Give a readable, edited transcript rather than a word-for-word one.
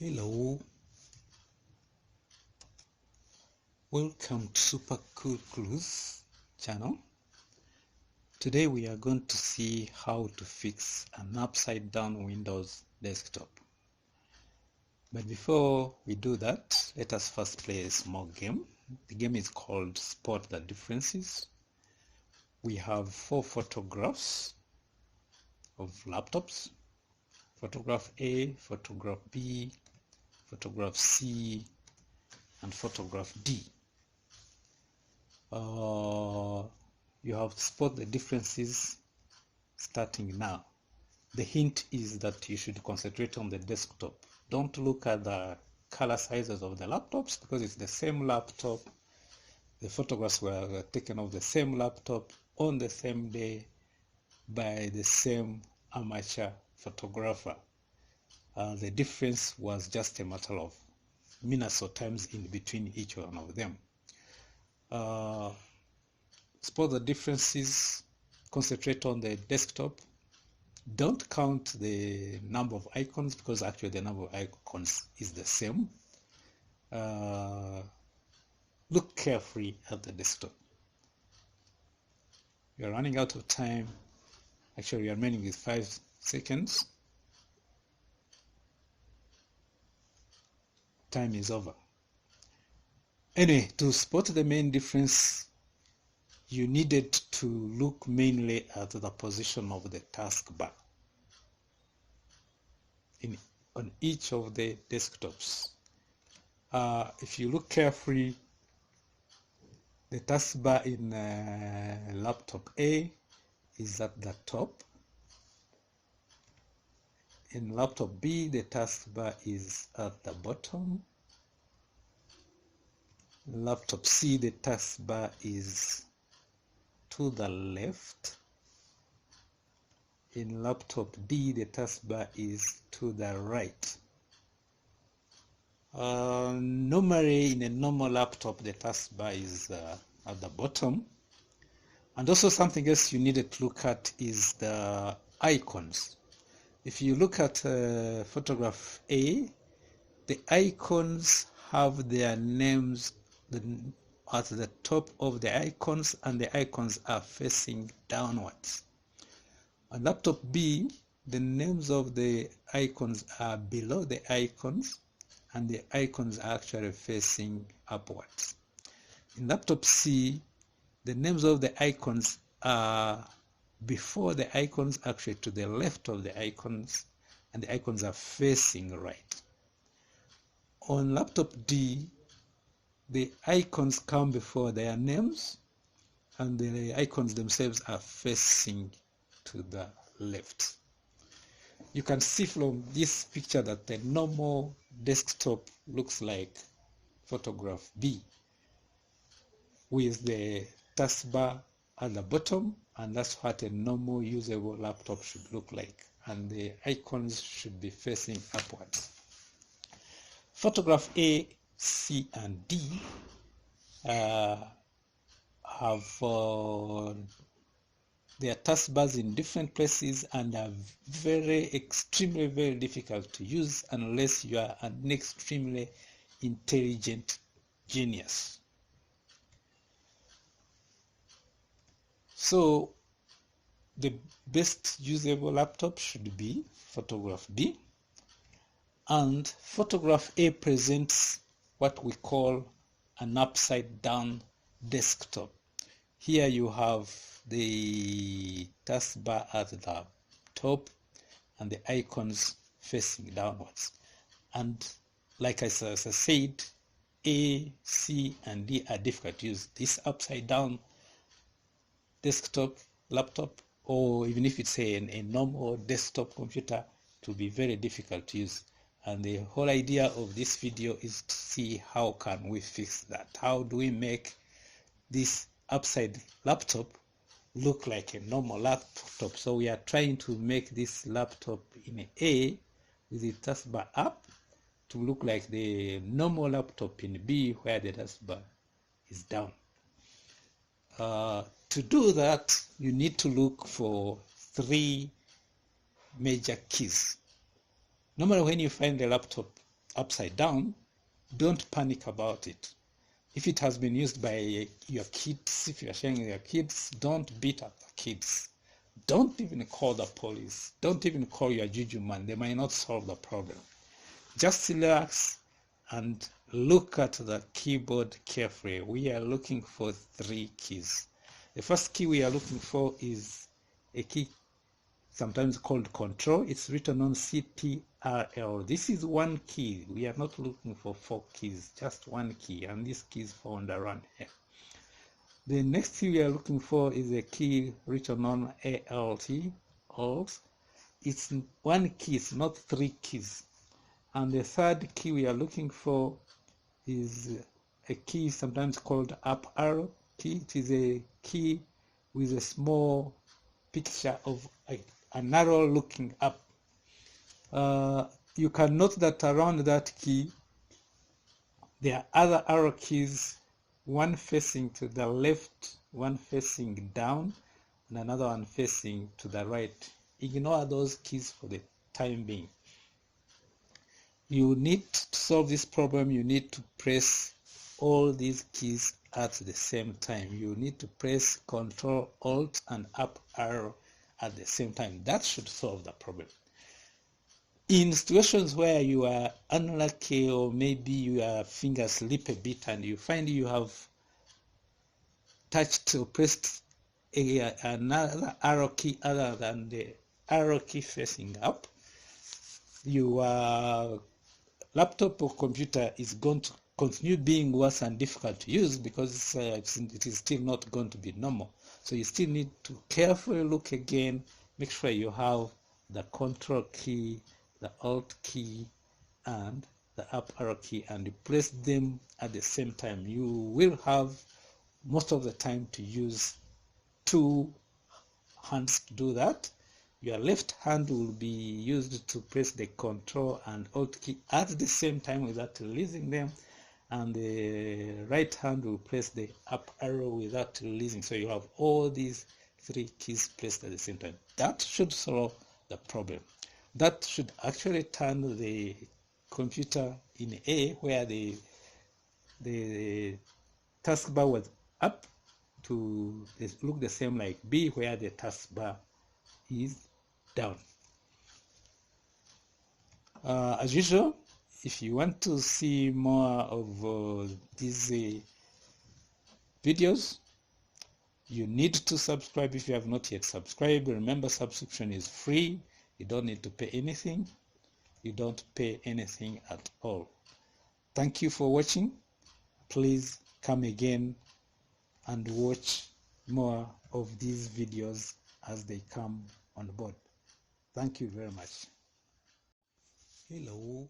Hello, welcome to Supercoolclues channel. Today we are going to see how to fix an upside down Windows desktop. But before we do that, let us first play a small game. The game is called Spot the Differences. We have 4 photographs of laptops. Photograph A, photograph B, photograph C, and photograph D. You have to spot the differences starting now. The hint is that you should concentrate on the desktop. Don't look at the color sizes of the laptops because it's the same laptop. The photographs were taken of the same laptop on the same day by the same amateur photographer. The difference was just a matter of minutes or times in between each one of them. Spot the differences, concentrate on the desktop. Don't count the number of icons because actually the number of icons is the same. Look carefully at the desktop. We are running out of time. Actually, we are remaining with 5 seconds. Time is over. Anyway, to spot the main difference, you needed to look mainly at the position of the taskbar on each of the desktops. If you look carefully, the taskbar in laptop A is at the top. In laptop B, the taskbar is at the bottom. In laptop C, the taskbar is to the left. In laptop D, the taskbar is to the right. Normally, in a normal laptop, the taskbar is at the bottom. And also something else you needed to look at is the icons. If you look at photograph A, the icons have their names at the top of the icons, and the icons are facing downwards. On laptop B, the names of the icons are below the icons, and the icons are actually facing upwards. In laptop C, the names of the icons are before the icons, actually to the left of the icons, and the icons are facing right. On laptop D, the icons come before their names, and the icons themselves are facing to the left. You can see from this picture that the normal desktop looks like photograph B, with the taskbar at the bottom, and that's what a normal usable laptop should look like, and the icons should be facing upwards. Photograph A, C, and D have their taskbars in different places and are extremely very difficult to use unless you are an extremely intelligent genius. So the best usable laptop should be photograph D, and photograph A presents what we call an upside down desktop. Here you have the taskbar at the top and the icons facing downwards. And like I said, A, C, and D are difficult to use. This upside down desktop laptop, or even if it's a normal desktop computer, to be very difficult to use. And the whole idea of this video is to see how can we fix that. How do we make this upside laptop look like a normal laptop? So we are trying to make this laptop in A with the taskbar up to look like the normal laptop in B where the taskbar is down. To do that, you need to look for 3 major keys. Normally when you find a laptop upside down, don't panic about it. If it has been used by your kids, if you're sharing with your kids, don't beat up the kids. Don't even call the police. Don't even call your juju man. They might not solve the problem. Just relax and look at the keyboard carefully. We are looking for 3 keys. The first key we are looking for is a key sometimes called control. It's written on CTRL. This is 1 key. We are not looking for 4 keys, just 1 key, and this key is found around here. The next key we are looking for is a key written on ALT. It's 1 key, it's not 3 keys. And the third key we are looking for is a key sometimes called up arrow key. It is a key with a small picture of an arrow looking up. You can note that around that key there are other arrow keys, one facing to the left, one facing down, and another one facing to the right. Ignore those keys for the time being. You need to solve this problem. You need to press all these keys at the same time. You need to press Ctrl, Alt, and up arrow at the same time. That should solve the problem. In situations where you are unlucky, or maybe your fingers slip a bit and you find you have touched or pressed another arrow key other than the arrow key facing up, your laptop or computer is going to continue being worse and difficult to use because it is still not going to be normal. So you still need to carefully look again, make sure you have the Control key, the Alt key, and the up arrow key, and you press them at the same time. You will have most of the time to use 2 hands to do that. Your left hand will be used to press the Control and Alt key at the same time without releasing them, and the right hand will press the up arrow without releasing. So you have all these 3 keys pressed at the same time. That should solve the problem. That should actually turn the computer in A, where the taskbar was up, to look the same like B, where the taskbar is down. As usual, if you want to see more of these videos, you need to subscribe if you have not yet subscribed. Remember, subscription is free. You don't need to pay anything. You don't pay anything at all. Thank you for watching. Please come again and watch more of these videos as they come on board. Thank you very much. Hello.